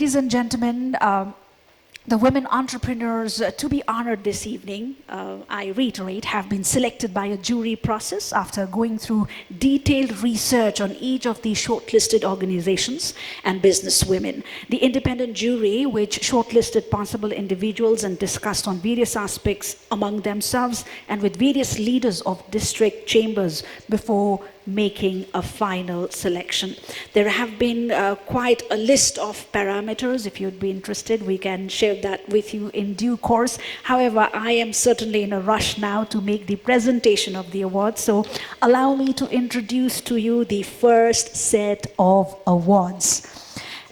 ladies and gentlemen, the women entrepreneurs to be honored this evening, I reiterate, have been selected by a jury process after going through detailed research on each of the shortlisted organizations and businesswomen. The independent jury, which shortlisted possible individuals and discussed on various aspects among themselves and with various leaders of district chambers before making a final selection. There have been quite a list of parameters. If you'd be interested, we can share that with you in due course. However, I am certainly in a rush now to make the presentation of the awards, so allow me to introduce to you the first set of awards.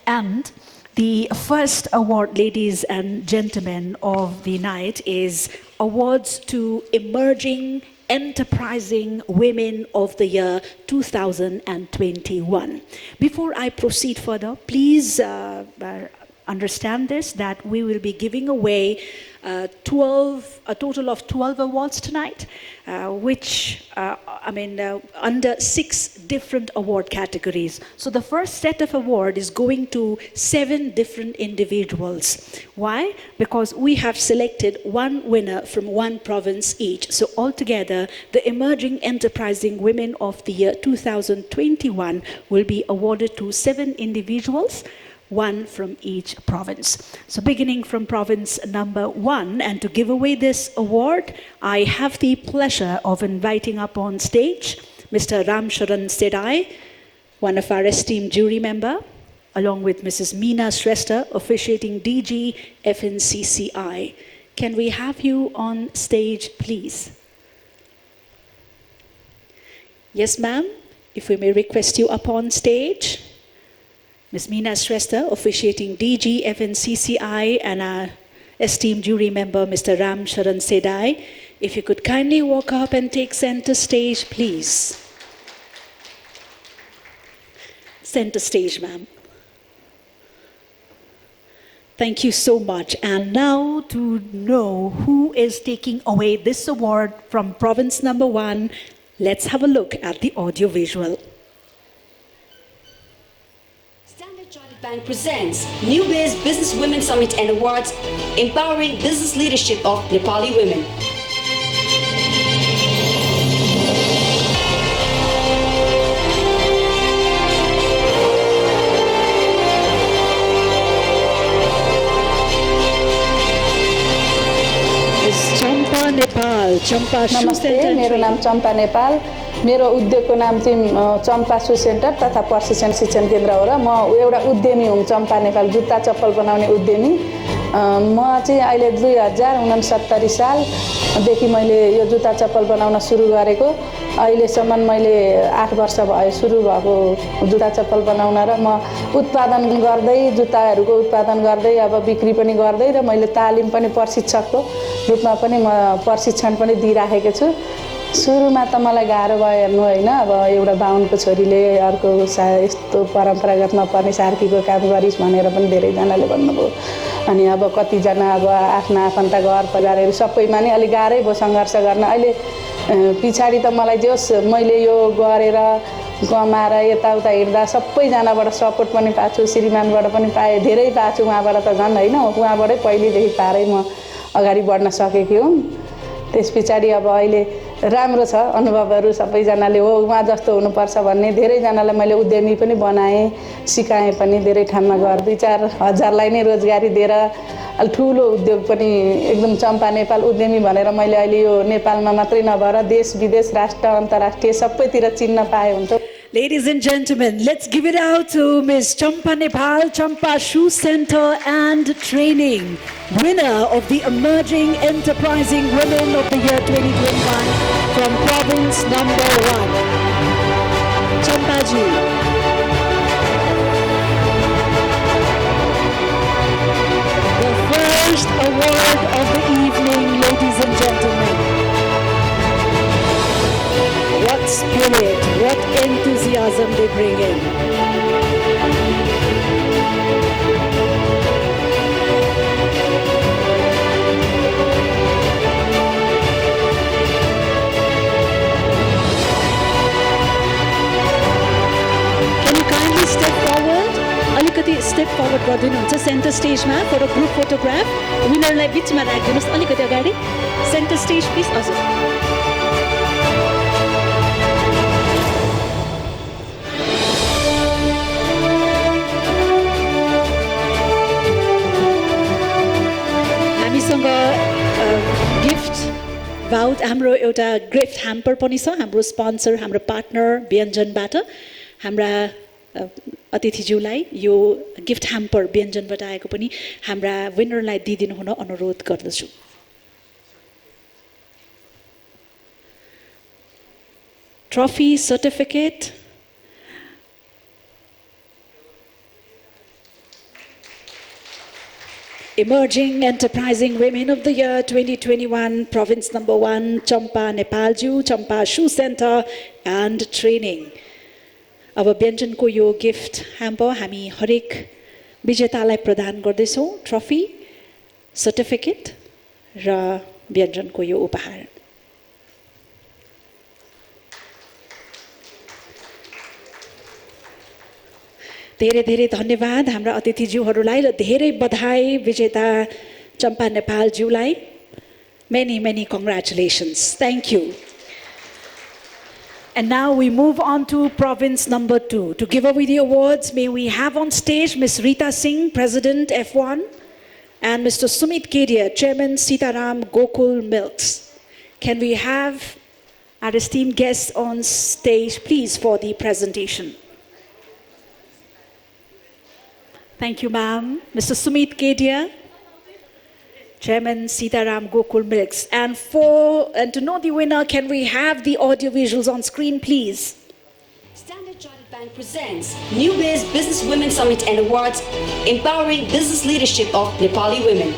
And the first award, ladies and gentlemen, of the night is Awards to Emerging Enterprising Women of the Year 2021. Before I proceed further, please understand this, that we will be giving away a total of 12 awards tonight, under 6 different award categories. So the first set of award is going to 7 different individuals. Why? Because we have selected one winner from one province each. So altogether, the Emerging Enterprising Women of the Year 2021 will be awarded to 7 individuals, 1 from each province. So beginning from province number 1, and to give away this award, I have the pleasure of inviting up on stage Mr. Ramcharan Sedai, one of our esteemed jury member, along with Mrs. Meena Shrestha, officiating DG FNCCI. Can we have you on stage, please? Yes, ma'am, if we may request you up on stage. Ms. Meena Shrestha, officiating DG FNCCI, and our esteemed jury member, Mr. Ramcharan Sedai. If you could kindly walk up and take center stage, please. Center stage, ma'am. Thank you so much. And now to know who is taking away this award from province number 1, let's have a look at the audio visual. Bank presents NewBiz Business Women Summit and Awards, empowering business leadership of Nepali women. Champa Nepal, Champa Shoe नमस्ते, Center. मेरो नाम चम्पा नेपाल। मेरो उद्योगको नाम चाहिँ चम्पा सु centre तथा प्रशिक्षण शिक्षण केन्द्र हो र म एउटा उद्यमी हुँ। चम्पा नेपाल जुत्ता चप्पल बनाउने उद्यमी। म चाहिँ अहिले 2069 सालदेखि मैले यो जुत्ता चप्पल बनाउन सुरु गरेको। अहिलेसम्म मैले 8 वर्ष भयो सुरु भएको जुत्ता चप्पल बनाउन, र म उत्पादन गर्दै जुत्ताहरूको उत्पादन गर्दै अब बिक्री पनि गर्दै र मैले तालिम पनि प्रशिक्षकको रूपमा पनि म प्रशिक्षण पनि दिइराखेको छु। सुरुमा त मलाई गाह्रो भयो हेर्नु हैन, अब एउटा बाहुनको छोरीले अर्को यस्तो परम्परागत नपर्ने सार्कीको काम गरिस् भनेर पनि धेरै जनाले भन्नुभयो। अनि अब कतिजना अब आफ्ना आफन्त घर परिवारहरू सबैमा नै अलि गाह्रै भयो सङ्घर्ष गर्न। अहिले पछाडी त मलाई जोस मैले यो गरेर कमाएर यताउता हिँड्दा सबैजनाबाट सपोर्ट पनि पाछु, श्रीमानबाट पनि पाएँ, धेरै पाछु उहाँबाट त झन् हैन, उहाँबाटै पहिलेदेखि पारै म अगाडि बढ्न सकेकी हुँ। त्यसपछि अब अहिले राम्रो छ, अनुभवहरू सबैजनाले हो उहाँ जस्तो हुनुपर्छ भन्ने धेरैजनालाई मैले उद्यमी पनि बनाएँ, सिकाएँ पनि। धेरै ठाउँमा घर 2-4 हजारलाई नै रोजगारी दिएर ठुलो उद्योग पनि एकदम चम्पा नेपाल उद्यमी भनेर मैले अहिले यो नेपालमा मात्रै नभएर देश विदेश राष्ट्र अन्तर्राष्ट्रिय सबैतिर चिन्न पाए हुन्छ। Ladies and gentlemen, let's give it out to Ms. Champa Nepal, Champa Shoe Center and Training, winner of the Emerging Enterprising Women of the Year 2021 from province number 1. Champa ji. The first award of the evening, ladies and gentlemen. What spirit, what enthusiasm they bring in. Can you kindly step forward? Alikati, step forward गरिदिनुहुन्छ centre स्टेजमा फर a group photograph विनरलाई बिचमा राखिदिनुहोस् अलिकति अगाडि centre stage please हजुर हामीसँग gift भाउट हाम्रो एउटा गिफ्ट ह्याम्पर पनि छ हाम्रो स्पोन्सर हाम्रो पार्टनर व्यञ्जनबाट हाम्रा अतिथिज्यूलाई यो गिफ्ट ह्याम्पर व्यञ्जनबाट आएको पनि हाम्रा विनरलाई दिइदिनु हुन अनुरोध गर्दछु trophy certificate Emerging Enterprising Women of the Year 2021, Province number 1, Champa, Nepalju, Champa Shoe Center and Training. अब व्यञ्जनको यो गिफ्ट ह्याम्पर हामी हरेक विजेतालाई प्रदान गर्दैछौँ ट्रफी सर्टिफिकेट र व्यञ्जनको यो उपहार धेरै धेरै धन्यवाद हाम्रा अतिथिज्यूहरूलाई र धेरै बधाई विजेता चम्पा नेपालज्यूलाई many congratulations thank you And now we move on to province number 2. To give away the awards, may we have on stage Ms. Rita Singh, President F1, and Mr. Sumit Kedia, Chairman Sitaram Gokul Milks. Can we have our esteemed guests on stage, please, for the presentation? Thank you, ma'am. Mr. Sumit Kedia, Chairman Sitaram Gokul Milks. And to know the winner, can we have the audio visuals on screen, please? Standard Chartered Bank presents NewBiz Business Women Summit and Awards, empowering business leadership of Nepali women.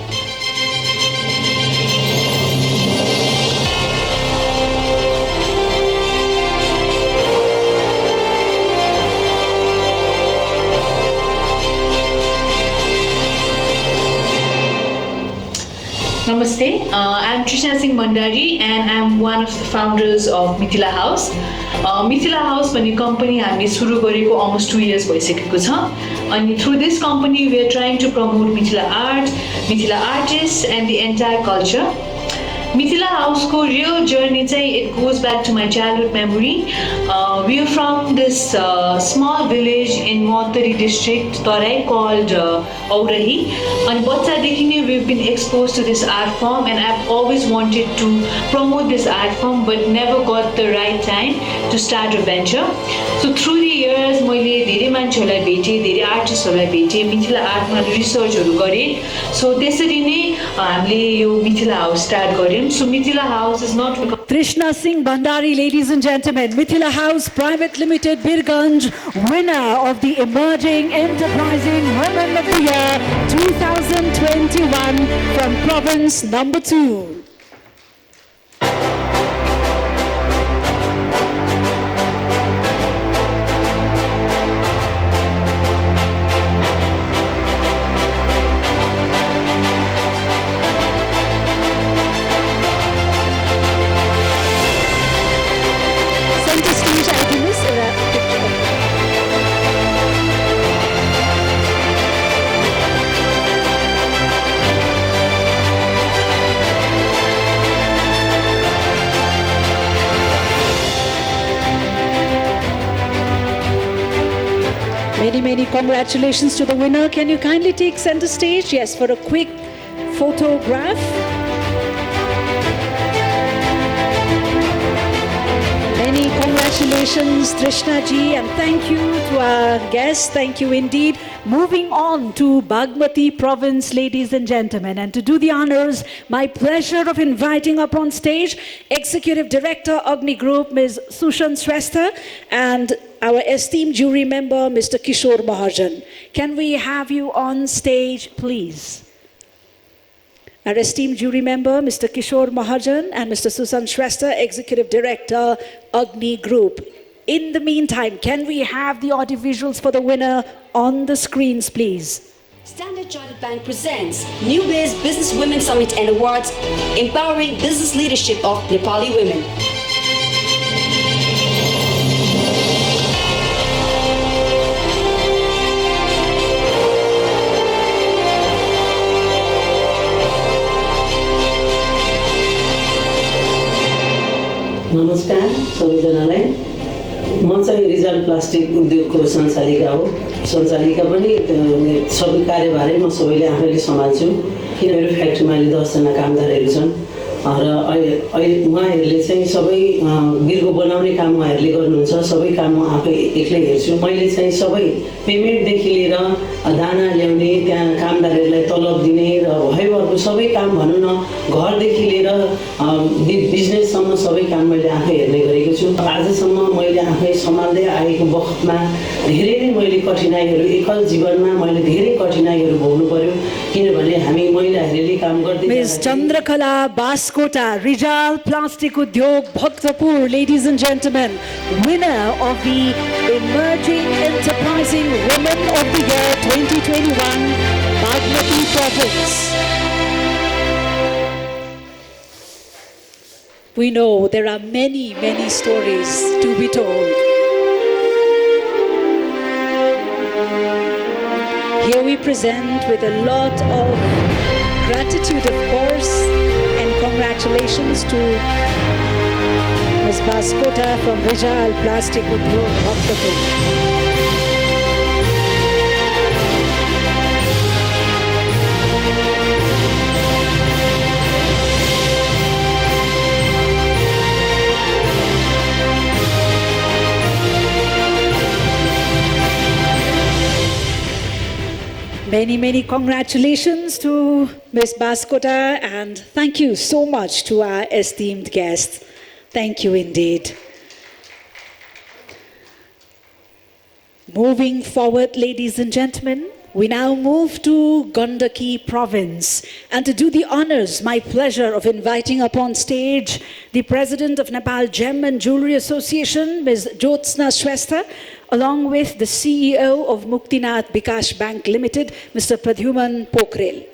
Namaste, I'm Trishna Singh Bandari and I'm one of the founders of Mithila House. Mithila House भन्ने company हामीले सुरु गरेको almost 2 years भइसकेको छ. And through this company we are trying to promote Mithila art, Mithila artists and the entire culture. Mithila House ko real journey it goes back to my childhood memory. We are from this small village in Montari district Tarai called Aurahi. And we've been exposed to this art form and I've always wanted to promote this art form but never got the right time to start a venture. So through the years, मैले धेरै मान्छेहरूलाई भेटे, धेरै आर्टिस्टहरूलाई भेटे, मिथिला आर्टमा रिसर्चहरू गरे. So त्यसरी नै हामीले यो मिथिला हाउस स्टार्ट गर्यौँ. So Mithila House is not because Trishna Singh Bandari, ladies and gentlemen, Mithila House Private Limited, Birganj, winner of the Emerging Enterprising Women of the Year 2021 from province number 2. Many congratulations to the winner. Can you kindly take center stage? Yes, for a quick photograph. Many congratulations, Trishna ji, and thank you to our guests. Thank you indeed. Moving on to Bagmati province, ladies and gentlemen, and to do the honors, my pleasure of inviting up on stage Executive Director, Agni Group, Ms. Sushan Shrestha, and our esteemed jury member, Mr. Kishore Mahajan. Can we have you on stage, please? Our esteemed jury member, Mr. Kishore Mahajan, and Mr. Susan Shrestha, Executive Director, Agni Group. In the meantime, can we have the audio visuals for the winner on the screens, please? Standard Chartered Bank presents NewBiz Business Women Summit and Awards, empowering business leadership of Nepali women. नमस्कार सबैजनालाई म चाहिँ Rijal plastic उद्योगको सञ्चालिका हो सञ्चालिका पनि सबै कार्यभारै म सबैले आफैले सम्हाल्छु किन मेरो फ्याक्ट्रीमा अहिले 10 जना कामदारहरू छन् र अहिले उहाँहरूले चाहिँ सबै बिर्को बनाउने काम उहाँहरूले गर्नुहुन्छ सबै काम म आफै एक्लै हेर्छु मैले चाहिँ सबै पेमेन्टदेखि लिएर दाना ल्याउने त्यहाँ कामदारहरूलाई तलब दिने र भइरहेको सबै काम भनौँ न घरदेखि लिएर बिजनेससम्म सबै काम मैले आफै हेर्ने गरेको छु आजसम्म मैले आफै सम्हाल्दै आएको बखतमा धेरै नै मैले कठिनाइहरू एकल जीवनमा मैले धेरै कठिनाइहरू भोग्नु पर्यो किनभने हामी महिलाहरूले काम गर्दै Ms. Chandrakala Baskota, Rijal Plastic Udyog, Bhaktapur, ladies and gentlemen, winner of the Emerging Enterprising Women of the Year 2021, Bagmati Province. We know there are many, many stories to be told. Here we present with a lot of gratitude, of course, and congratulations to Ms. Baskota from Rijal Plastic Udyog, Bhaktapur. Many, many congratulations to Ms. Baskota, and thank you so much to our esteemed guests. Thank you indeed. Moving forward, ladies and gentlemen, we now move to Gandaki Province. And to do the honors, my pleasure of inviting upon stage the President of Nepal Gem and Jewelry Association, Ms. Jyotsna Shrestha, along with the CEO of Muktinath Bikash Bank Limited, Mr. Pradyuman Pokhrel.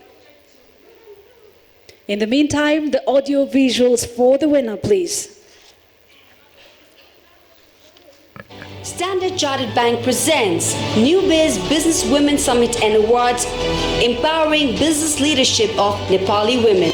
In the meantime, the audio visuals for the winner, please. Standard Chartered Bank presents NewBiz Business Women Summit and Awards, empowering business leadership of Nepali women.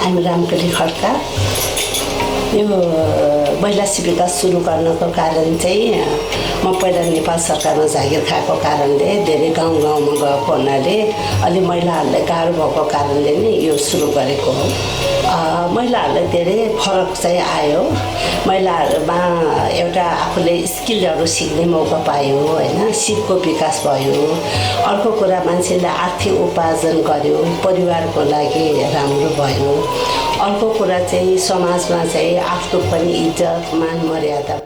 I'm Ramkali Khadka यो महिला शिविका सुरु गर्नको कारण चाहिँ म पहिला नेपाल सरकारमा जागिर खाएको कारणले धेरै गाउँ गाउँमा गएको हुनाले अलि महिलाहरूलाई गाह्रो भएको कारणले नै यो सुरु गरेको हो महिलाहरूलाई धेरै फरक चाहिँ आयो महिलाहरूमा एउटा आफूले स्किलहरू सिक्ने मौका पायो हैन सिपको विकास भयो अर्को कुरा मान्छेले आर्थिक उपार्जन गर्यो परिवारको लागि राम्रो भयो अर्को कुरा चाहिँ समाजमा चाहिँ आफ्नो पनि इज्जत मान मर्यादा.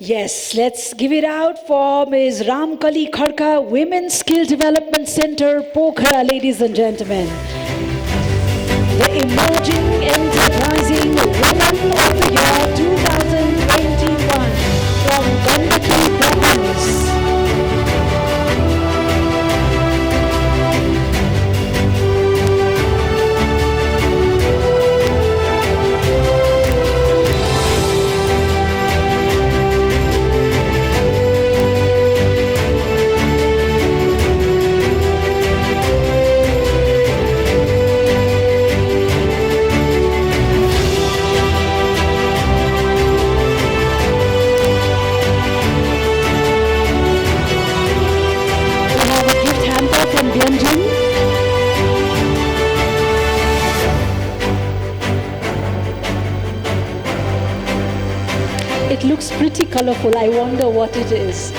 Yes, let's give it out for Ms. Ramkali Khadka, Women's Skill Development Center, Pokhara, ladies and gentlemen. The Emerging Enterprising Women of the Year 2021 from Gandaki Province. It looks pretty colorful. I wonder what it is.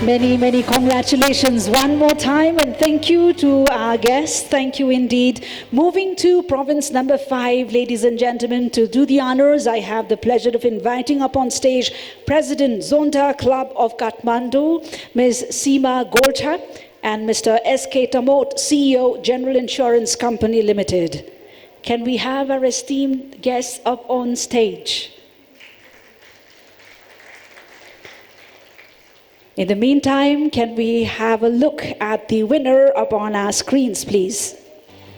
Many, many congratulations one more time, and thank you to our guests. Thank you indeed. Moving to province number 5, ladies and gentlemen, to do the honors, I have the pleasure of inviting up on stage President Zonta Club of Kathmandu, Ms. Seema Gorcha, and Mr. S.K. Tamot, CEO, General Insurance Company Limited. Can we have our esteemed guests up on stage? In the meantime, can we have a look at the winner up on our screens, please?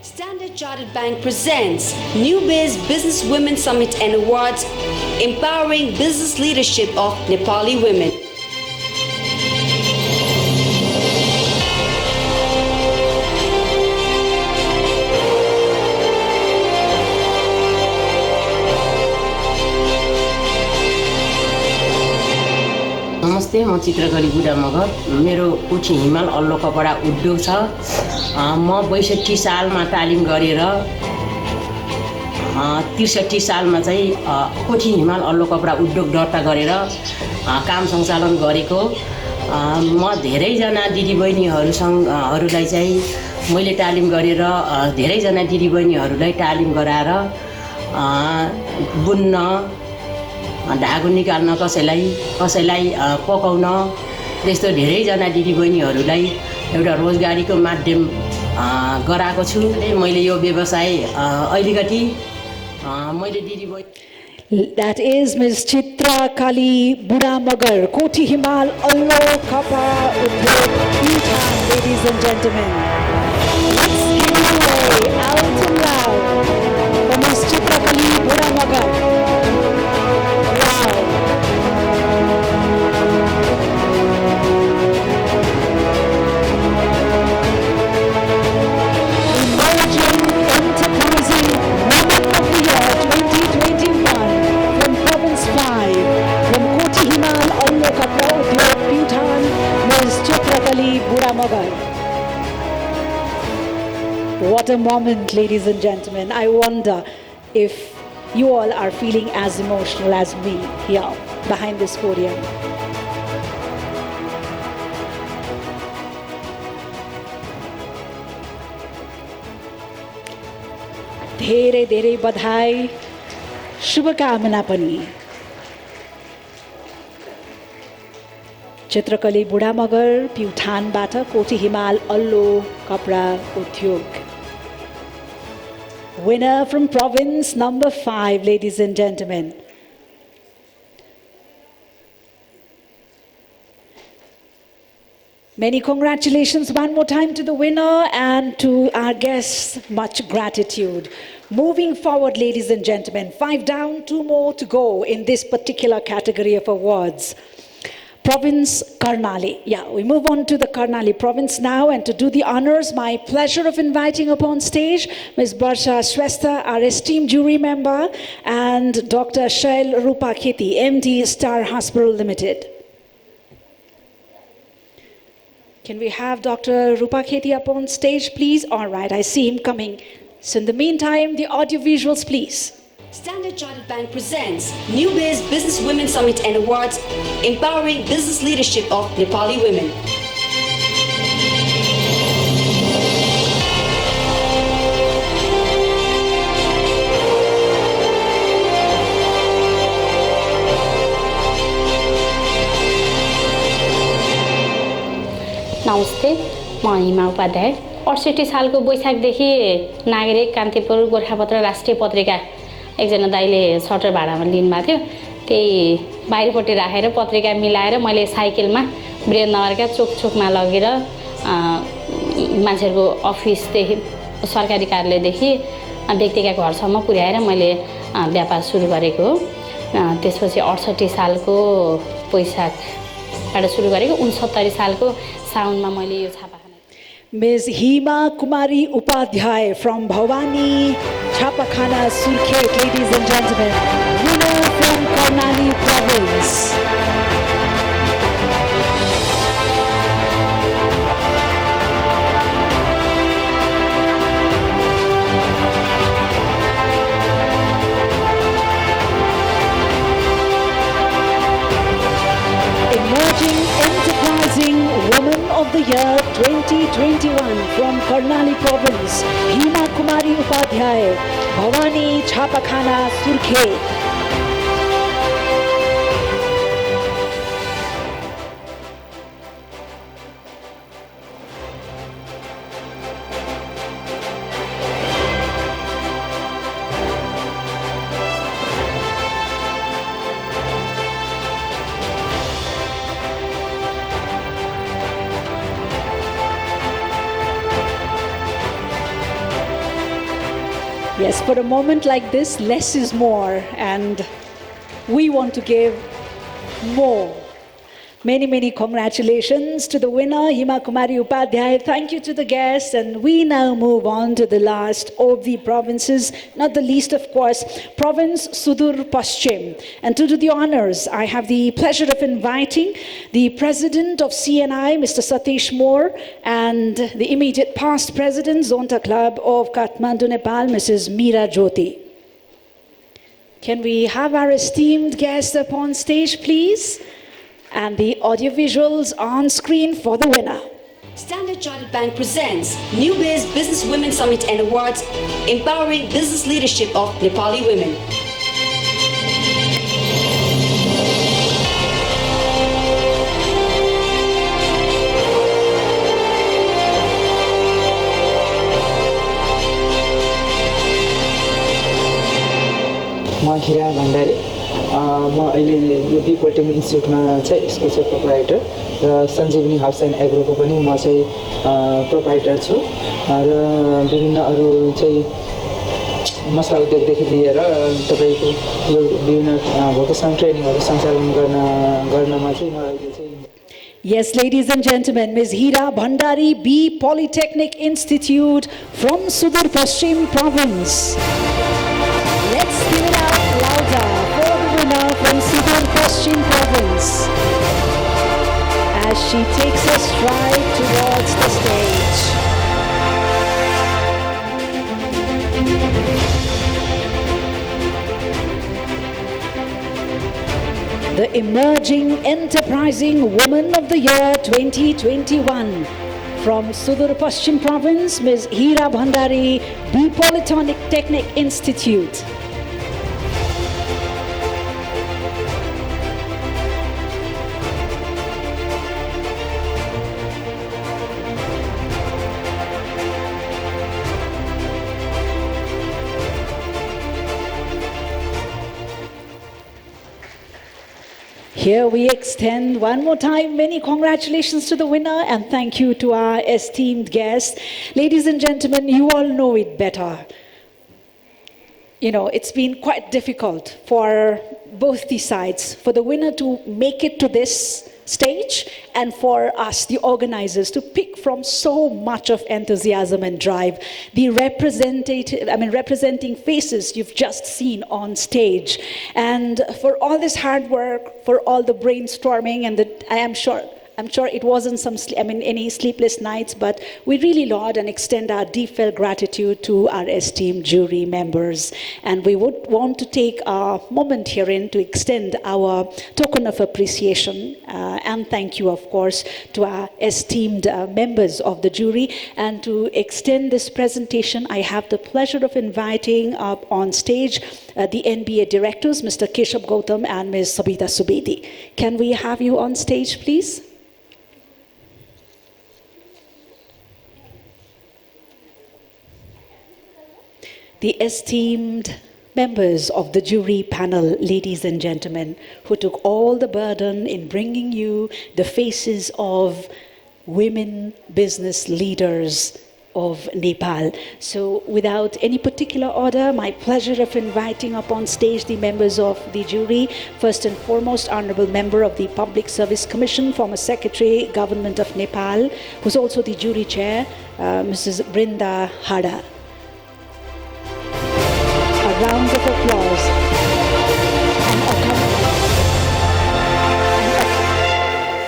Standard Chartered Bank presents NewBiz Business Women Summit and Awards, empowering business leadership of Nepali women. नमस्ते, म चित्रकली बुढा मगर। मेरो कोठी हिमाल अल्लो कपडा उद्योग छ। म 62 सालमा तालिम गरेर 63 सालमा चाहिँ कोठी हिमाल अल्लो कपडा उद्योग दर्ता गरेर काम सञ्चालन गरेको। म धेरैजना दिदीबहिनीहरूलाई चाहिँ मैले तालिम गरेर धेरैजना दिदीबहिनीहरूलाई तालिम गराएर बुन्न, धागो निकाल्न, कसैलाई पकाउन, त्यस्तो धेरैजना दिदीबहिनीहरूलाई एउटा रोजगारीको माध्यम गराएको छु। मैले यो व्यवसाय अलिकति मैले दिदीबहिनी That is Ms. Chitra Kali Budamagar, Koti Himal Allo Kapa Udyog Bhutan, ladies and gentlemen. Let's give it away out and loud for Ms. Chitra Kali Budamagar. Wow. Emerging Enterprising Woman of the Year 2021 from Province 5, from Koti Himal Allo Kapa Udyog Bhutan, Ms. Chitra Kali Budamagar. What a moment, ladies and gentlemen. I wonder if you all are feeling as emotional as me here behind this podium. धेरै धेरै बधाई, शुभकामना पनि। चित्रकली बुढामगर प्युठानबाट कोटी हिमाल अल्लो कपडा उद्योग। Winner from province number 5, ladies and gentlemen. Many congratulations one more time to the winner and to our guests. Much gratitude. Moving forward, ladies and gentlemen, 5 down, 2 more to go in this particular category of awards. Province Karnali. Yeah, we move on to the Karnali province now, and to do the honors, my pleasure of inviting upon stage Ms. Barsha Shrestha, our esteemed jury member, and Dr. Shail Rupa Kheti, MD, Star Hospital Limited. Can we have Dr. Rupa Kheti up on stage, please? All right, I see him coming. So in the meantime, the audio visuals, please. Standard Chartered Bank presents NewBiz Business Women Summit and Awards, empowering business leadership of Nepali women. नमस्ते, म हिमा उपाध्याय। 68 सालको वैशाखदेखि नागरिक कान्तिपुर गोरखापत्र राष्ट्रिय पत्रिका एकजना दाइले shutter भाडामा लिनुभएको थियो। त्यही बाहिरपट्टि राखेर पत्रिका मिलाएर मैले साइकलमा वीरेन्द्रनगरका चोकचोकमा लगेर मान्छेहरूको अफिसदेखि सरकारी कार्यालयदेखि व्यक्तिका घरसम्म पुर्याएर मैले व्यापार सुरु गरेको हो। त्यसपछि 68 सालको वैशाखबाट सुरु गरेको, 69 सालको साउनमा मैले यो छापा। Ms. Hima Kumari Upadhyay from Bhavani Chapakhana Surkhet, ladies and gentlemen, winner from Karnali province. Emerging Enterprising Woman of the Year 2021 from Karnali province, Hima Kumari Upadhyay, Bhavani Chapakhana Surkhet. Yes, for a moment like this, less is more, and we want to give more. Many, many congratulations to the winner, Hima Kumari Upadhyay. Thank you to the guests, and we now move on to the last of the provinces, not the least, of course, Province Sudur Paschim. And to do the honors, I have the pleasure of inviting the President of CNI, Mr. Satish Moore, and the immediate past President, Zonta Club of Kathmandu, Nepal, Mrs. Meera Jyoti. Can we have our esteemed guests up on stage, please? And the audiovisuals on screen for the winner. Standard Chartered Bank presents NewBiz Business Women Summit and Awards, empowering business leadership of Nepali women. म हिरा भण्डारी म अहिले यो B polytechnic इन्स्टिट्युटमा चाहिँ यसको चाहिँ proprietor र Sanjeevani house and एग्रोको पनि म चाहिँ प्रोप्राइटर छु र विभिन्न अरू चाहिँ मसला उद्योगदेखि लिएर तपाईँको यो विभिन्न भोकेसनल ट्रेनिङहरू सञ्चालन गर्नमा चाहिँ म अहिले चाहिँ Yes, ladies and gentlemen, Ms. Hira Bhandari, B Polytechnic Institute from Sudur Paschim Province. Let's give it out louder for the winner from Sudur Paschim Province as she takes a stride towards the stage. The Emerging Enterprising Woman of the Year 2021 from Sudur Paschim Province, Ms. Hira Bhandari, B Polytechnic Institute. Here we extend one more time many congratulations to the winner and thank you to our esteemed guests. Ladies and gentlemen, you all know it better. You know, it's been quite difficult for both the sides, for the winner to make it to this stage and for us, the organizers, to pick from so much of enthusiasm and drive. The representing faces you've just seen on stage. And for all this hard work, for all the brainstorming, and I'm sure it wasn't any sleepless nights, but we really laud and extend our deep-felt gratitude to our esteemed jury members. And we would want to take a moment herein to extend our token of appreciation and thank you, of course, to our esteemed members of the jury. And to extend this presentation, I have the pleasure of inviting up on stage the NBA directors, Mr. Keshav Gautam and Ms. Sabita Subedi. Can we have you on stage, please? The esteemed members of the jury panel, ladies and gentlemen, who took all the burden in bringing you the faces of women business leaders of Nepal. So without any particular order, my pleasure of inviting up on stage the members of the jury. First and foremost, Honorable Member of the Public Service Commission, former Secretary, Government of Nepal, who's also the jury chair, Mrs. Brinda Hada. A round of applause.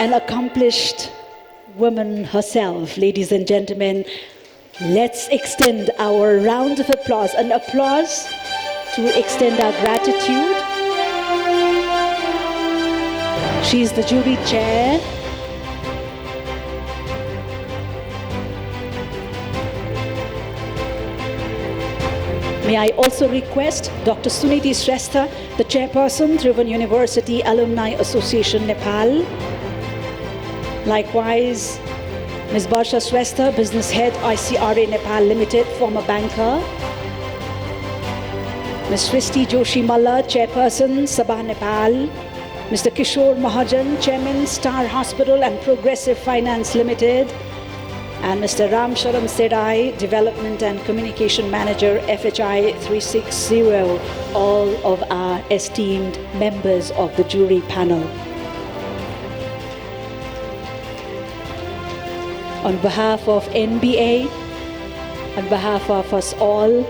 An accomplished woman herself, ladies and gentlemen. Let's extend our round of applause. An applause to extend our gratitude. She's the jury chair. May I also request Dr. Suniti Shrestha, the chairperson, Tribhuvan University Alumni Association, Nepal. Likewise, Ms. Barsha Shrestha, business head, ICRA Nepal Limited, former banker. Ms. Srishti Joshi Malla, chairperson, Sabha Nepal. Mr. Kishore Mahajan, chairman, Star Hospital and Progressive Finance Limited. and Mr. Ram Sharan Sedai, Development and Communication Manager, FHI 360, all of our esteemed members of the jury panel. On behalf of NBA, on behalf of us all,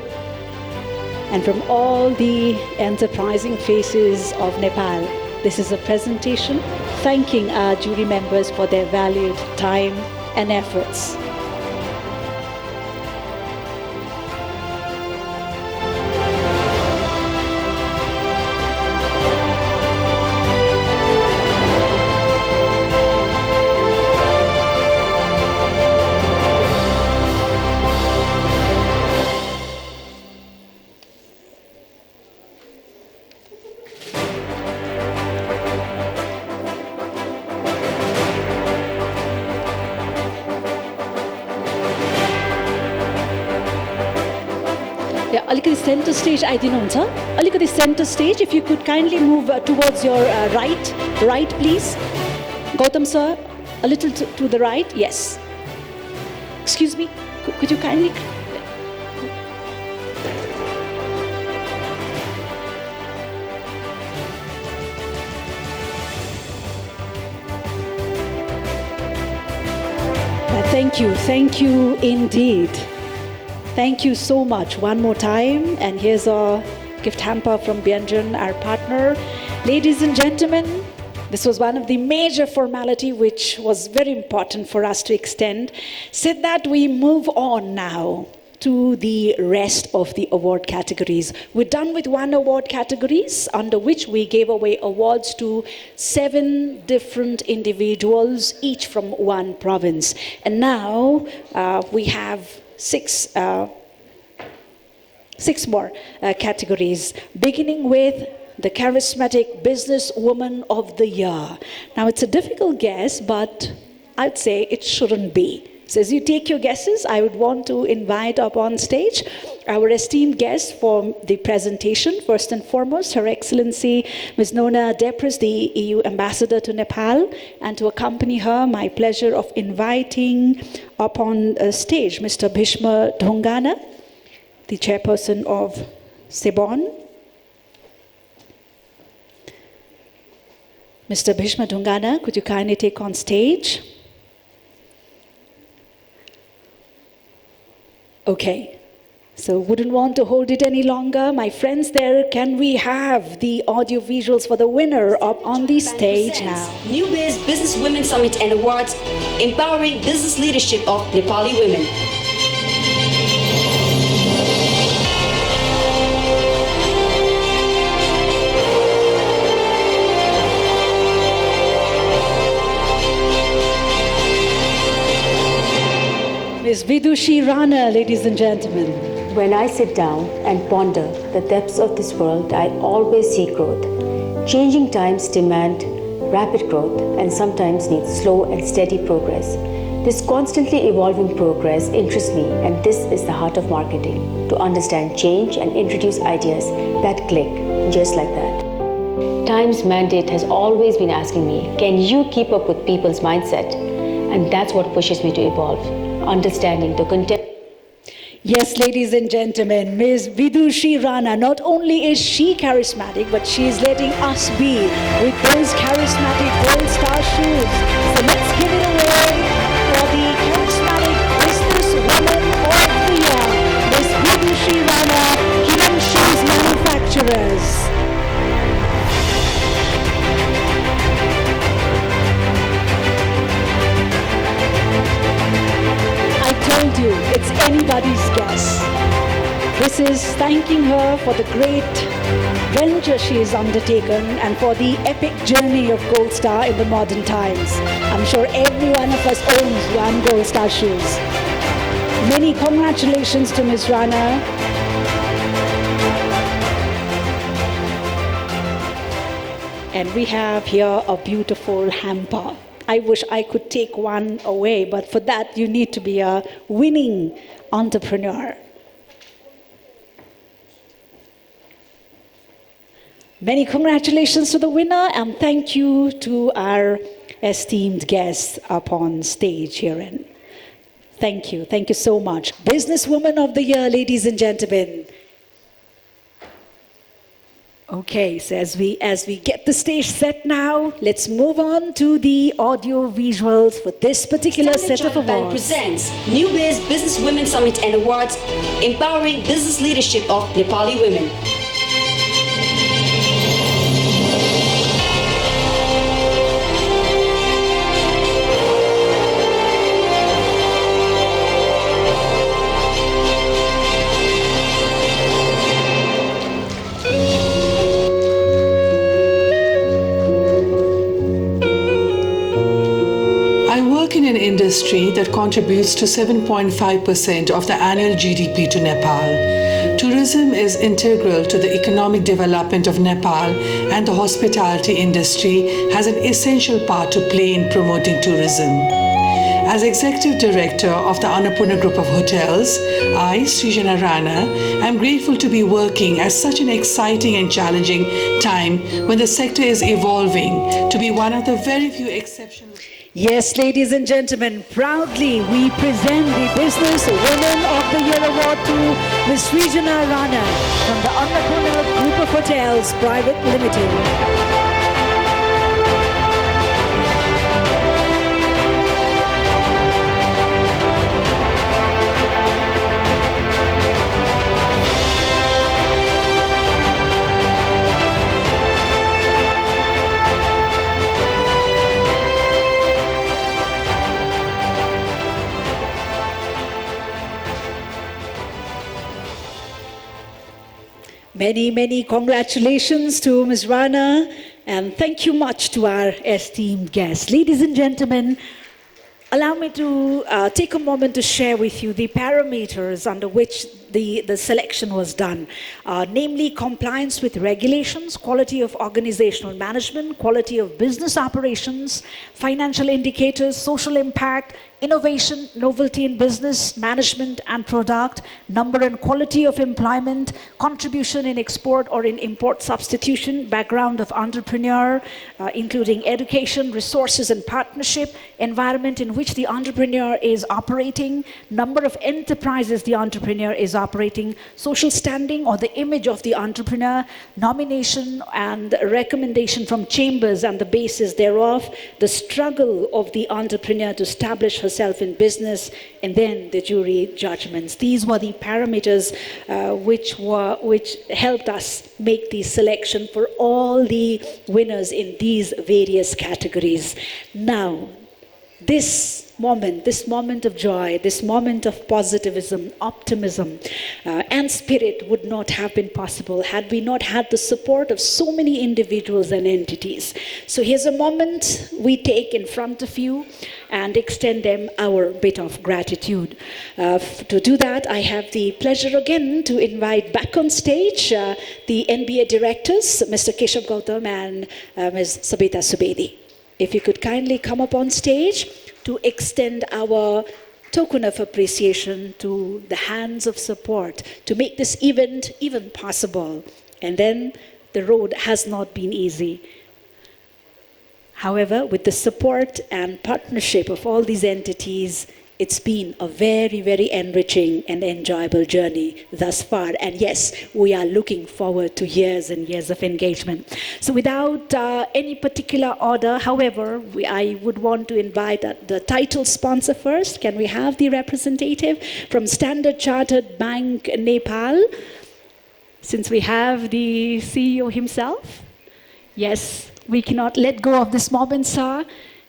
and from all the enterprising faces of Nepal, this is a presentation thanking our jury members for their valued time and efforts. Alikati center stage aidinuncha. Alikati center stage, if you could kindly move towards your right please. Gautam sir, a little to the right, yes. Excuse me, could you kindly... Thank you indeed. Thank you so much one more time. And here's a gift hamper from Byanjan, our partner. Ladies and gentlemen, this was one of the major formality which was very important for us to extend. Said that we move on now to the rest of the award categories. We're done with one award categories under which we gave away awards to 7 different individuals, each from one province. And now we have 6 more categories, beginning with the Charismatic Businesswoman of the Year. Now, it's a difficult guess, but I'd say it shouldn't be. So as you take your guesses, I would want to invite up on stage our esteemed guest for the presentation. First and foremost, Her Excellency Ms. Nona Depres, the EU Ambassador to Nepal, and to accompany her, my pleasure of inviting up on stage Mr. Bhishma Dhungana, the chairperson of Sebon. Mr. Bhishma Dhungana, could you kindly take on stage? Okay, so wouldn't want to hold it any longer. My friends there, can we have the audio visuals for the winner up on the stage now? NewBiz Business Women Summit and Awards, empowering business leadership of Nepali women. Ms. Vidushi Rana, ladies and gentlemen. When I sit down and ponder the depths of this world, I always see growth. Changing times demand rapid growth and sometimes need slow and steady progress. This constantly evolving progress interests me, and this is the heart of marketing, to understand change and introduce ideas that click just like that. Time's mandate has always been asking me, can you keep up with people's mindset? And that's what pushes me to evolve. Understanding the content. Yes, ladies and gentlemen, Ms. Vidushi Rana, not only is she charismatic, but she is letting us be with those charismatic gold star shoes. So let's give it away for the charismatic businesswoman of the year, Ms. Vidushi Rana, Kiran Shoes Manufacturers. Told you, it's anybody's guess. This is thanking her for the great venture she has undertaken and for the epic journey of Gold Star in the modern times. I'm sure every one of us owns one Gold Star shoes. Many congratulations to Ms. Rana. And we have here a beautiful hamper. I wish I could take one away, but for that you need to be a winning entrepreneur. Many congratulations to the winner, and thank you to our esteemed guests up on stage herein. Thank you. Thank you so much. Businesswoman of the Year, ladies and gentlemen. Okay, so as we get the stage set now, let's move on to the audio visuals for this particular set of awards. Presents NewBiz Business Women Summit and Awards, empowering business leadership of Nepali women. In an industry that contributes to 7.5% of the annual GDP to Nepal. Tourism is integral to the economic development of Nepal, and the hospitality industry has an essential part to play in promoting tourism. As Executive Director of the Annapurna Group of Hotels, I, Srijana Rana, am grateful to be working at such an exciting and challenging time when the sector is evolving to be one of the very few exceptional. Yes, ladies and gentlemen, proudly we present the Business Women of the Year Award to Ms. Srijana Rana from the Annapurna Group of Hotels Private Limited. Many congratulations to Ms. Rana, and thank you much to our esteemed guests. Ladies and gentlemen, allow me to take a moment to share with you the parameters under which the selection was done, namely compliance with regulations, quality of organizational management, quality of business operations, financial indicators, social impact, innovation, novelty in business, management and product, number and quality of employment, contribution in export or in import substitution, background of entrepreneur, including education, resources and partnership, environment in which the entrepreneur is operating, number of enterprises the entrepreneur is operating, social standing or the image of the entrepreneur, nomination and recommendation from chambers and the basis thereof, the struggle of the entrepreneur to establish herself in business, and then the jury judgments. These were the parameters which helped us make the selection for all the winners in these various categories. Now, this moment of joy, this moment of positivism, optimism, and spirit would not have been possible had we not had the support of so many individuals and entities. So here's a moment we take in front of you and extend them our bit of gratitude. To do that, I have the pleasure again to invite back on stage the NBA directors, Mr. Keshav Gautam and Ms. Sabita Subedi. If you could kindly come up on stage to extend our token of appreciation to the hands of support to make this event even possible. And then the road has not been easy. However, with the support and partnership of all these entities, it's been a very enriching and enjoyable journey thus far. And yes, we are looking forward to years and years of engagement. So without any particular order, however, I would want to invite the title sponsor first. Can we have the representative from Standard Chartered Bank Nepal? Since we have the CEO himself. Yes, we cannot let go of this moment, sir.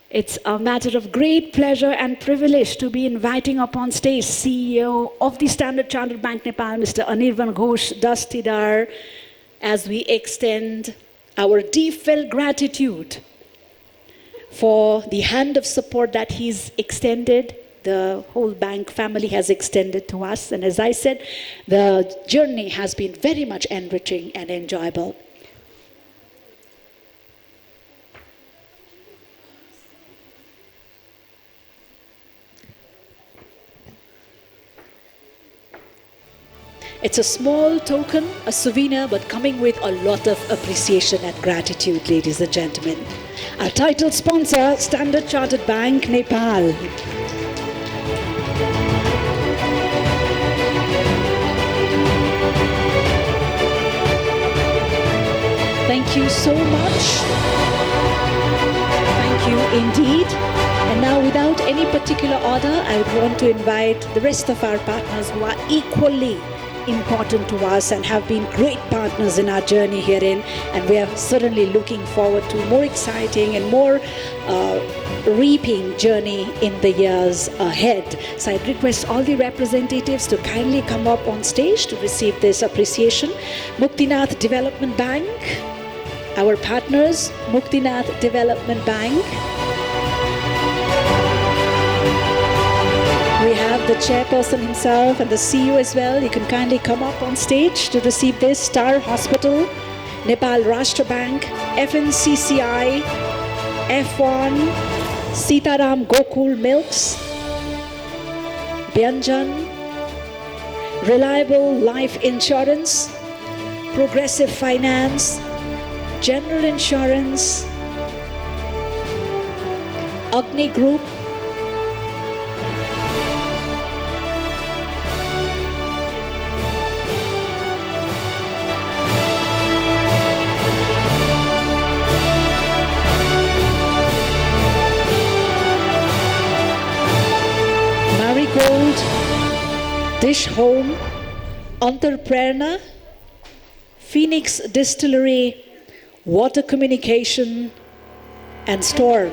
It's a matter of great pleasure and privilege to be inviting up on stage CEO of the Standard Chartered Bank Nepal, Mr. Anirban Ghosh Dastidar, as we extend our deep-felt gratitude for the hand of support that he's extended, the whole bank family has extended to us. And as I said, the journey has been very much enriching and enjoyable. It's a small token, a souvenir, but coming with a lot of appreciation and gratitude, ladies and gentlemen. Our title sponsor, Standard Chartered Bank Nepal. Thank you so much. Thank you indeed. And now, without any particular order, I would want to invite the rest of our partners who are equally important to us and have been great partners in our journey herein. And we are certainly looking forward to more exciting and more reaping journey in the years ahead. So I request all the representatives to kindly come up on stage to receive this appreciation. Muktinath Development Bank, our partners, Muktinath Development Bank. We have the chairperson himself and the CEO as well. You can kindly come up on stage to receive this. Star Hospital, Nepal Rashtra Bank, FNCCI, F1, Sitaram Gokul Milks, Byanjan, Reliable Life Insurance, Progressive Finance, General Insurance, Agni Group, Marigold, Dish Home, Entrepreneur, Phoenix Distillery, Water Communication, and Storm.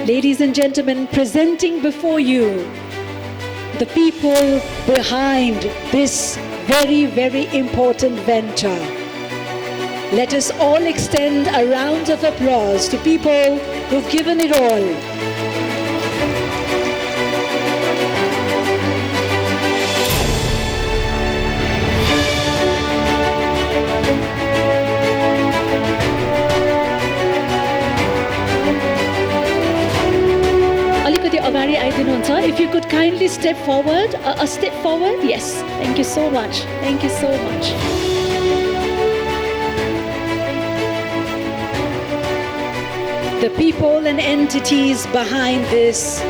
Ladies and gentlemen, presenting before you the people behind this very, very important venture. Let us all extend a round of applause to people who've given it all. If you could kindly step forward, a step forward. Yes, thank you so much. Thank you so much. The people and entities behind this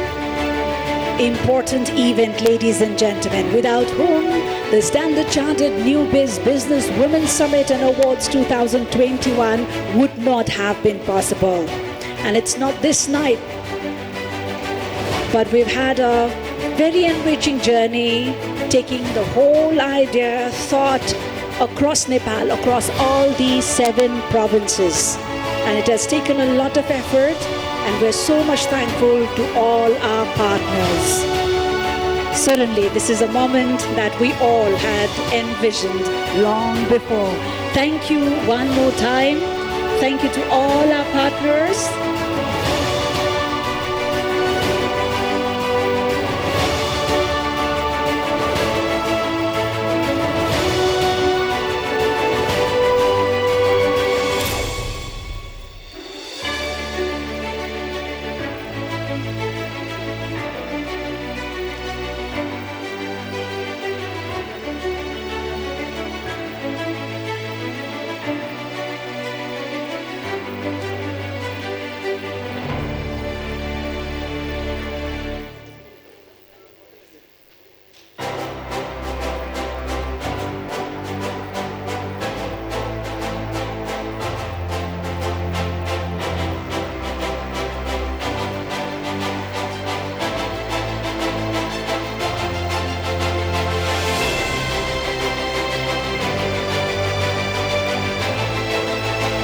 important event, ladies and gentlemen, without whom the Standard Chartered NewBiz Business Women Summit and Awards 2021 would not have been possible. And it's not this night, but we've had a very enriching journey, taking the whole idea, thought across Nepal, across all these 7 provinces. And it has taken a lot of effort, and we're so much thankful to all our partners. Certainly, this is a moment that we all had envisioned long before. Thank you one more time. Thank you to all our partners.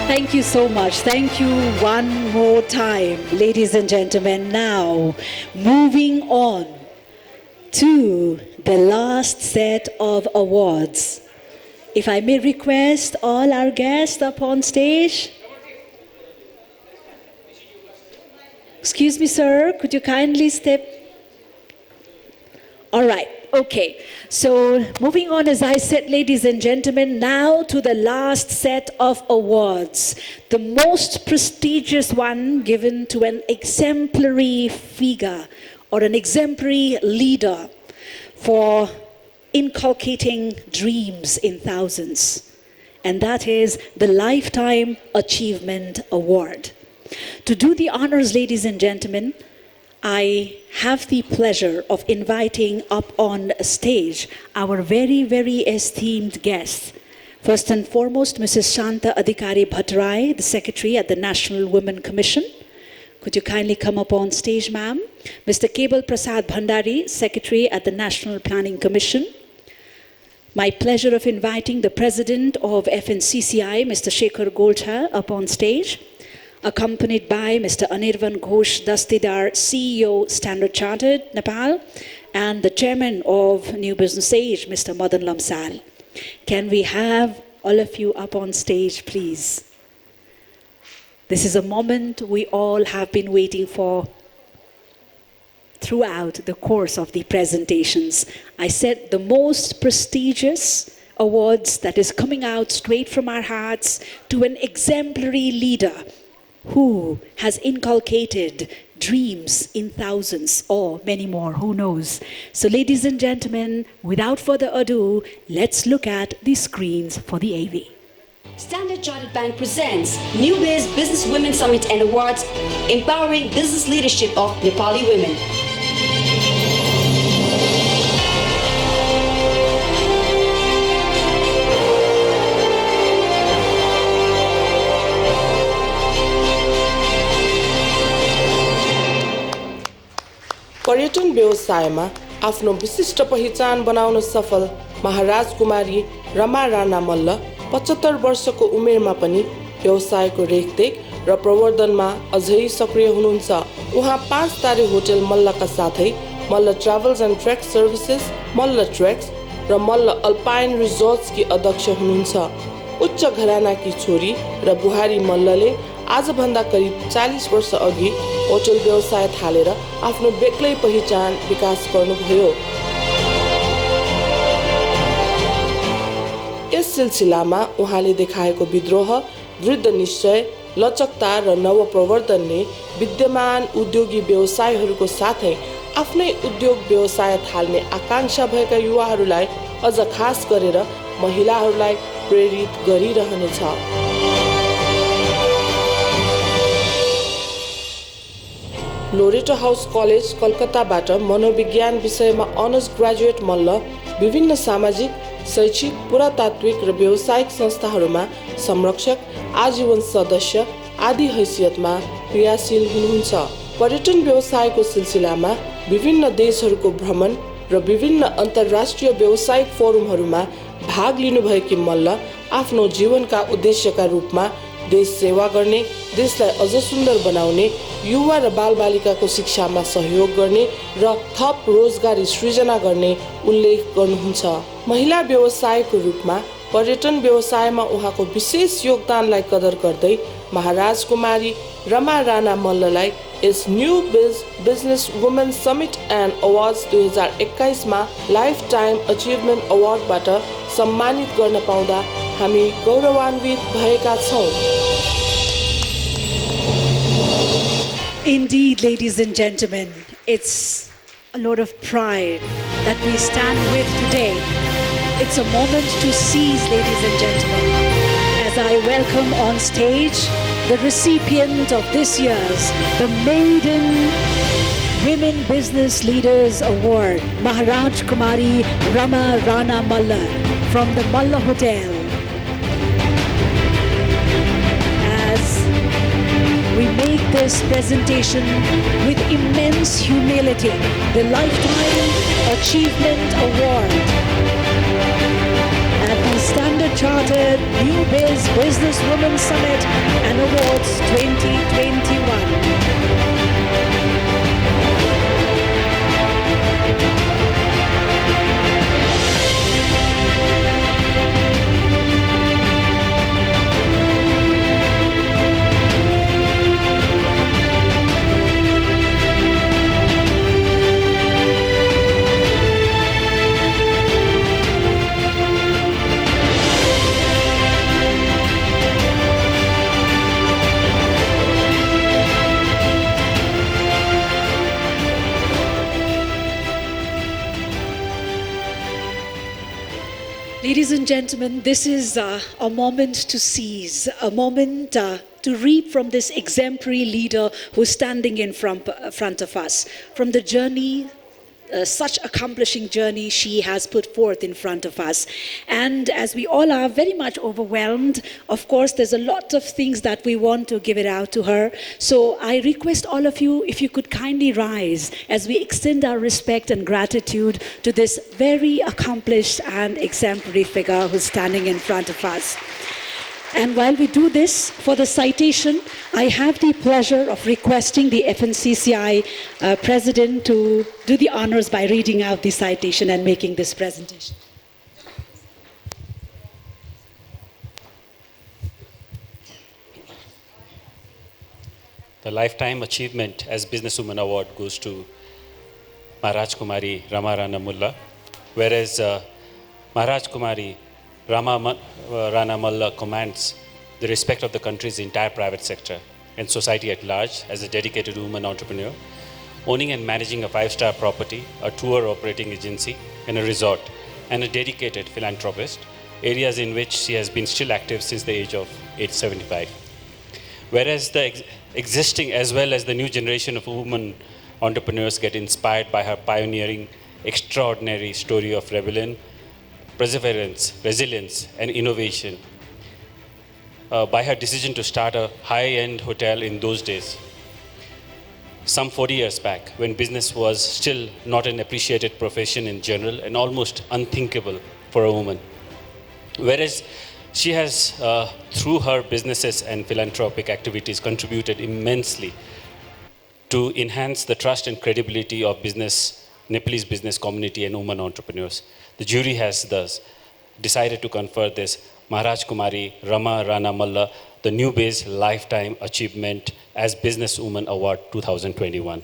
Thank you so much. Thank you one more time, ladies and gentlemen. Now, moving on to the last set of awards. If I may request all our guests up on stage. Excuse me, sir, could you kindly step? All right. Okay, so moving on, as I said, ladies and gentlemen, now to the last set of awards, the most prestigious one given to an exemplary figure or an exemplary leader for inculcating dreams in thousands, and that is the Lifetime Achievement Award. To do the honors, ladies and gentlemen, I have the pleasure of inviting up on stage our very, very esteemed guests. First and foremost, Mrs. Shanta Adhikari Bhattarai, the Secretary at the National Women Commission. Could you kindly come up on stage, ma'am? Mr. Kebal Prasad Bhandari, Secretary at the National Planning Commission. My pleasure of inviting the President of FNCCI, Mr. Shekhar Golcha, up on stage, accompanied by Mr. Anirvan Ghosh Dastidar, CEO, Standard Chartered, Nepal, and the Chairman of New Business Age, Mr. Madan Lamsal. Can we have all of you up on stage, please? This is a moment we all have been waiting for throughout the course of the presentations. I said the most prestigious awards that is coming out straight from our hearts to an exemplary leader who has inculcated dreams in thousands or many more, who knows. So ladies and gentlemen, without further ado, let's look at the screens for the AV. Standard Chartered Bank presents NewBiz Business Women Summit and Awards, empowering business leadership of Nepali women. पर्यटन व्यवसायमा आफ्नो विशिष्ट पहिचान बनाउन सफल महाराज कुमारी रमा राणा मल्ल 75 वर्षको उमेरमा पनि व्यवसायको रेखदेख र प्रवर्धनमा अझै सक्रिय हुनुहुन्छ। उहाँ 5 तारे होटल मल्लका साथै Malla travels and trek services, Malla treks र मल्ल अल्पाइन रिजोर्ट्सकी अध्यक्ष हुनुहुन्छ। उच्च घरानाकी छोरी र बुहारी मल्लले आजभन्दा करिब 40 वर्ष अघि होटल व्यवसाय थालेर आफ्नो बेग्लै पहिचान विकास गर्नुभयो। यस सिलसिलामा उहाँले देखाएको विद्रोह, दृढ निश्चय, लचकता र नवप्रवर्तनले विद्यमान उद्योगी व्यवसायहरूको साथै आफ्नै उद्योग व्यवसाय थाल्ने आकांक्षा भएका युवाहरूलाई अझ खास गरेर महिलाहरूलाई प्रेरित गरिरहनेछ। लोरेटो हाउस कलेज कलकत्ताबाट मनोविज्ञान विषयमा अनर्स ग्रेजुएट मल्ल विभिन्न सामाजिक, शैक्षिक, पुरातात्विक र व्यावसायिक संस्थाहरूमा संरक्षक, आजीवन सदस्य आदि हैसियतमा क्रियाशील हुनुहुन्छ। पर्यटन व्यवसायको सिलसिलामा विभिन्न देशहरूको भ्रमण र विभिन्न अन्तर्राष्ट्रिय व्यावसायिक फोरमहरूमा भाग लिनुभएकी मल्ल आफ्नो जीवनका उद्देश्यका रूपमा देश सेवा गर्ने, देशलाई अझ सुन्दर बनाउने, युवा र बालबालिकाको शिक्षामा सहयोग गर्ने र थप रोजगारी सृजना गर्ने उल्लेख गर्नुहुन्छ। महिला व्यवसायको रूपमा पर्यटन व्यवसायमा उहाँको विशेष योगदानलाई कदर गर्दै महाराज कुमारी रमा राणा मल्ललाई यस new business women summit and awards 2021 मा लाइफ टाइम अचिभमेन्ट अवार्डबाट सम्मानित गर्न पाउँदा हामी गौरवान्वित भएका छौं। Indeed, ladies and gentlemen, it's a lot of pride that we stand with today. It's a moment to seize, ladies and gentlemen, as I welcome on stage the recipient of this year's the Maiden Women Business Leaders Award, Maharaj Kumari Rama Rana Malla from the Malla Hotel. We make this presentation with immense humility, the Lifetime Achievement Award at the Standard Chartered NewBiz Business Women Summit and Awards 2021. Ladies and gentlemen, this is a moment to seize, a moment to reap from this exemplary leader who's standing in front of us, from the journey, such accomplishing journey she has put forth in front of us. And as we all are very much overwhelmed, of course, there's a lot of things that we want to give it out to her. So I request all of you, if you could kindly rise as we extend our respect and gratitude to this very accomplished and exemplary figure who's standing in front of us. And while we do this, for the citation, I have the pleasure of requesting the FNCCI president to do the honors by reading out the citation and making this presentation. The Lifetime Achievement as Businesswoman Award goes to Maharaj Kumari Rama Rana Mulla, whereas Maharaj Kumari Rama Rana Mulla commands the respect of the country's entire private sector and society at large as a dedicated woman entrepreneur, owning and managing a 5-star property, a tour operating agency, and a resort, and a dedicated philanthropist, areas in which she has been still active since the age of age 75. Whereas the existing as well as the new generation of women entrepreneurs get inspired by her pioneering, extraordinary story of rebellion, perseverance, resilience, and innovation, by her decision to start a high-end hotel in those days, some 40 years back, when business was still not an appreciated profession in general and almost unthinkable for a woman. Whereas she has, through her businesses and philanthropic activities, contributed immensely to enhance the trust and credibility of Nepalese business community and women entrepreneurs. The jury has thus decided to confer this Maharaj Kumari Rama Rana Mulla the NewBiz Lifetime Achievement as Businesswoman Award 2021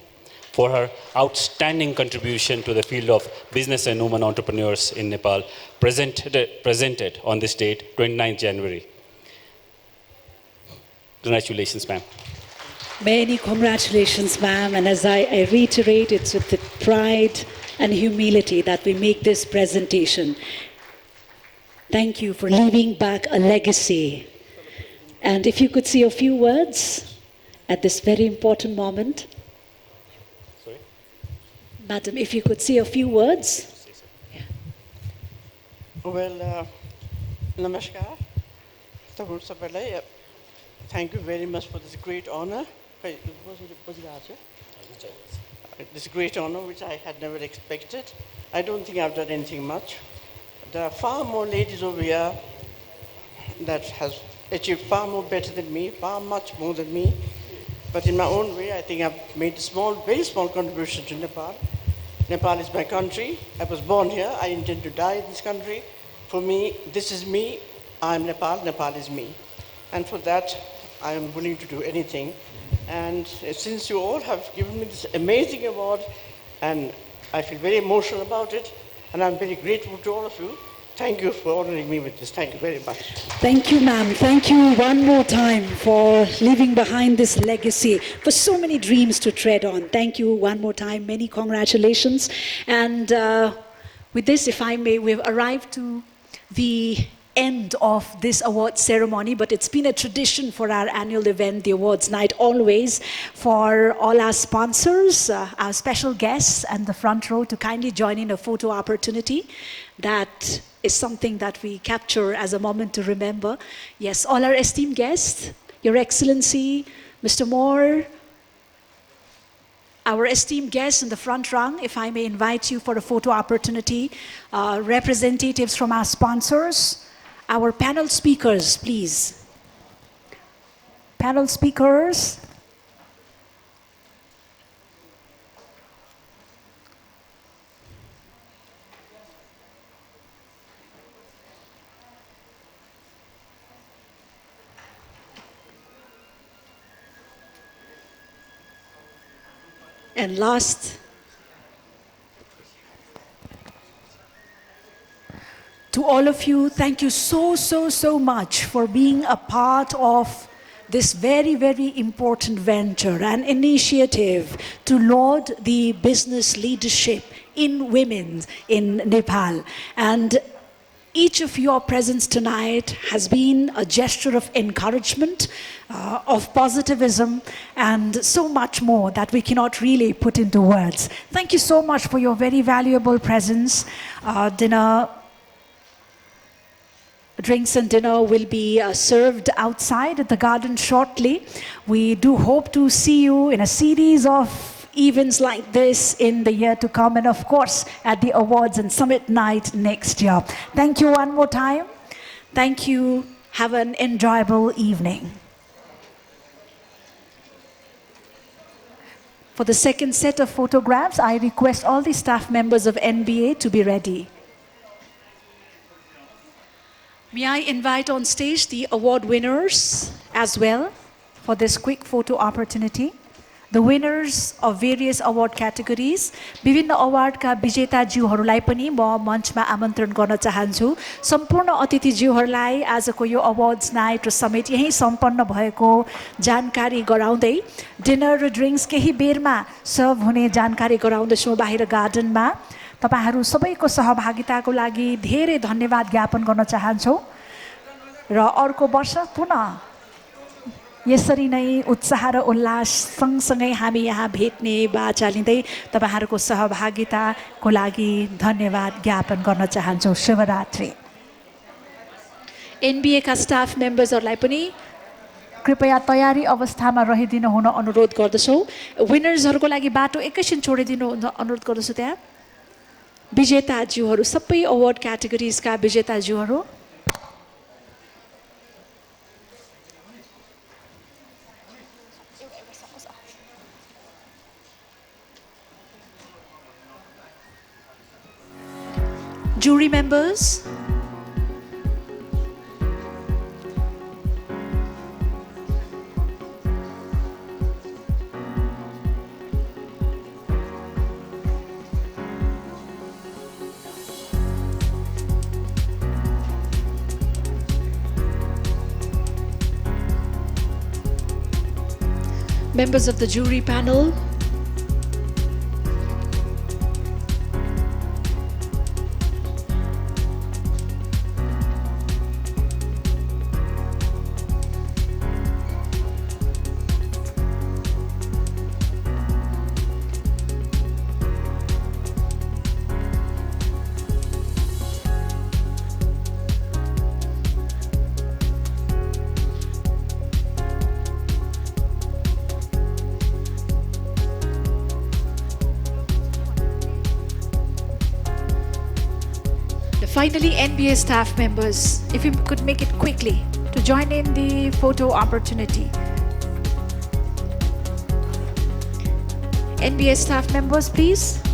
for her outstanding contribution to the field of business and women entrepreneurs in Nepal, presented on this date, 29th January. Congratulations, ma'am. Many congratulations, ma'am. And as I reiterate, it's with the pride and humility that we make this presentation. Thank you for leaving back a legacy. And if you could say a few words at this very important moment. Sorry? Madam, if you could say a few words. Yeah. Well, namaskar. Thank you very much for this great honor. This great honor which I had never expected. I don't think I've done anything much. There are far more ladies over here that has achieved far more better than me, far much more than me. But in my own way, I think I've made a small, very small contribution to Nepal. Nepal is my country. I was born here. I intend to die in this country. For me, this is me. I'm Nepal. Nepal is me. And for that, I am willing to do anything. And since you all have given me this amazing award, and I feel very emotional about it, and I'm very grateful to all of you. Thank you for honoring me with this. Thank you very much. Thank you, ma'am. Thank you one more time for leaving behind this legacy, for so many dreams to tread on. Thank you one more time. Many congratulations. And with this, if I may, we've arrived to the end of this award ceremony, but it's been a tradition for our annual event, the awards night, always for all our sponsors, our special guests and the front row to kindly join in a photo opportunity. That is something that we capture as a moment to remember. Yes, all our esteemed guests, Your Excellency, Mr. Moore, our esteemed guests in the front rung, if I may invite you for a photo opportunity, representatives from our sponsors, our panel speakers, please. Panel speakers. And last, to all of you, thank you so much for being a part of this very, very important venture and initiative to laud the business leadership in women in Nepal. And Each of your presence tonight has been a gesture of encouragement, of positivism, and so much more that we cannot really put into words. Thank you so much for your very valuable presence. Drinks and dinner will be served outside at the garden shortly. We do hope to see you in a series of events like this in the year to come, and of course at the awards and summit night next year. Thank you one more time. Thank you. Have an enjoyable evening. For the second set of photographs, I request all the staff members of NBA to be ready. May I invite on stage the award winners as well for this quick photo opportunity. The winners of various award categories, विभिन्न अवार्डका विजेताज्यूहरूलाई पनि म मञ्चमा आमन्त्रण गर्न चाहन्छु। सम्पूर्ण अतिथिज्यूहरूलाई आजको यो awards night र समेत यही सम्पन्न भएको जानकारी गराउँदै डिनर र ड्रिङ्क्स केही बेरमा सर्भ हुने जानकारी गराउँदैछौँ बाहिर गार्डनमा। तपाईहरू सबैको सहभागिताको लागि धेरै धन्यवाद ज्ञापन गर्न चाहन्छौँ र अर्को वर्ष पुनः यसरी नै उत्साह र उल्लास सँगसँगै हामी यहाँ भेट्ने बाचा लिँदै तपाईहरूको सहभागिताको लागि धन्यवाद ज्ञापन गर्न चाहन्छौँ। शुभरात्रि। NBA का स्टाफ मेम्बर्सहरूलाई पनि कृपया तयारी अवस्थामा रहिदिनु हुन अनुरोध गर्दछौँ। विनर्सहरूको लागि बाटो एकैछिन छोडिदिनु अनुरोध गर्दछु। त्यहाँ विजेताज्यूहरू सबै award क्याटेगोरिजका विजेताज्यूहरू jury members, members of the jury panel, finally, NBA staff members, if you could make it quickly to join in the photo opportunity. NBA staff members, please.